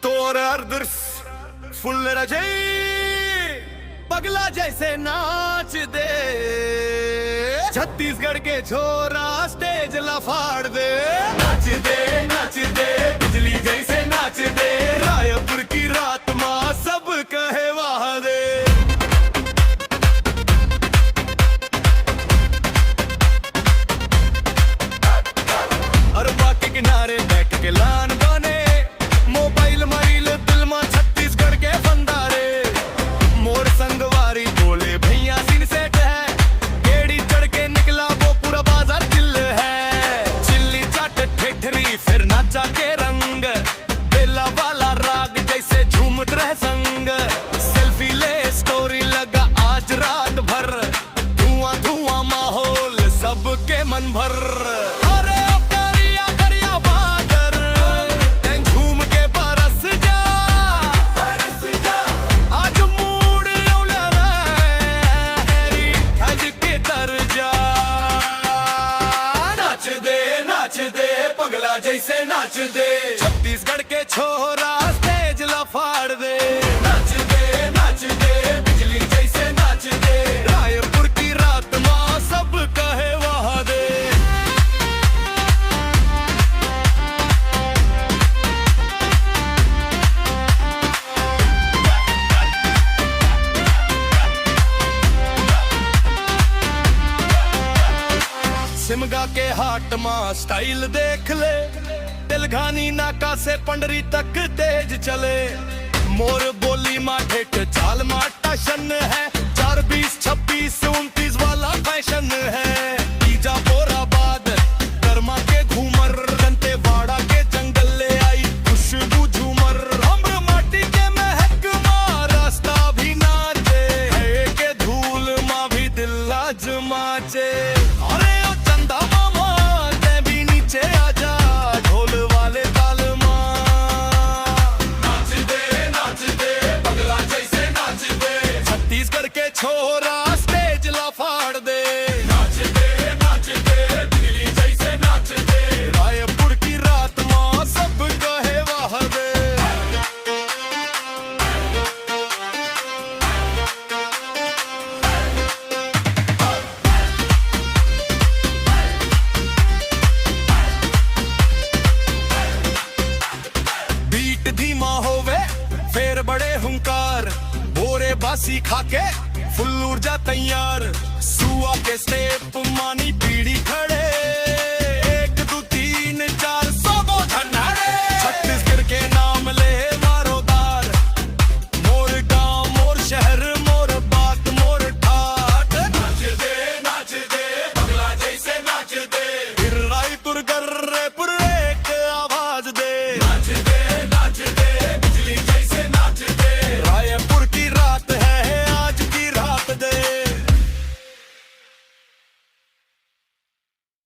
तोर अर्दर फुल रजे पगला जैसे नाच दे, छत्तीसगढ़ के छोरा स्टेज लफाड़ दे। नाच दे बिजली जैसे नाच दे, रायपुर की रात माँ सब कहे वाह दे। अरबा के किनारे बैठ के लान गाने, मोबाइल मरील दिल में छत्तीसगढ़ के फंदारे। मोर संगवारी बोले भैया सिन सेट है, गेड़ी चढ़ के निकला वो पूरा बाजार चिल्ल है। चिल्ली चाट ठेठरी फिर नाचा के रंग, बेला वाला राग जैसे झूमत रहे संग। सेल्फी ले स्टोरी लगा आज रात भर, धुआं धुआं माहौल सबके मन भर। जैसे नाच दे छत्तीसगढ़ के छोरा स्टेज लफाड़ दे। नाच दे बिजली जैसे नाच दे, रायपुर की रात माँ सब कहे वाह दे। सिमगा के हाट माँ स्टाइल देख ले, तेलघानी नाका से पंडरी तक तेज चले। मोर बोली मा ठेठ चाल मा टशन है, 4 20 26 29 वाला फैशन है। तीजा बोराबाद कर्मा के घूमर, दंतेवाड़ा के जंगल ले आई खुशबू झूमर। हमर माटी के महक मा रास्ता भी नाचे, है के धूल मा भी दिल आजमाचे। छोरा स्टेज लफाड़ दे। नाच दे दिल्ली जैसे नाच दे, रायपुर की रात माँ सब कहे वाह दे। बीट धीमा होवे फेर बड़े हुंकार, बोरे बासी खाके फुल ऊर्जा तैयार। सुआ के स्टेप मानी पीढ़ी खड़े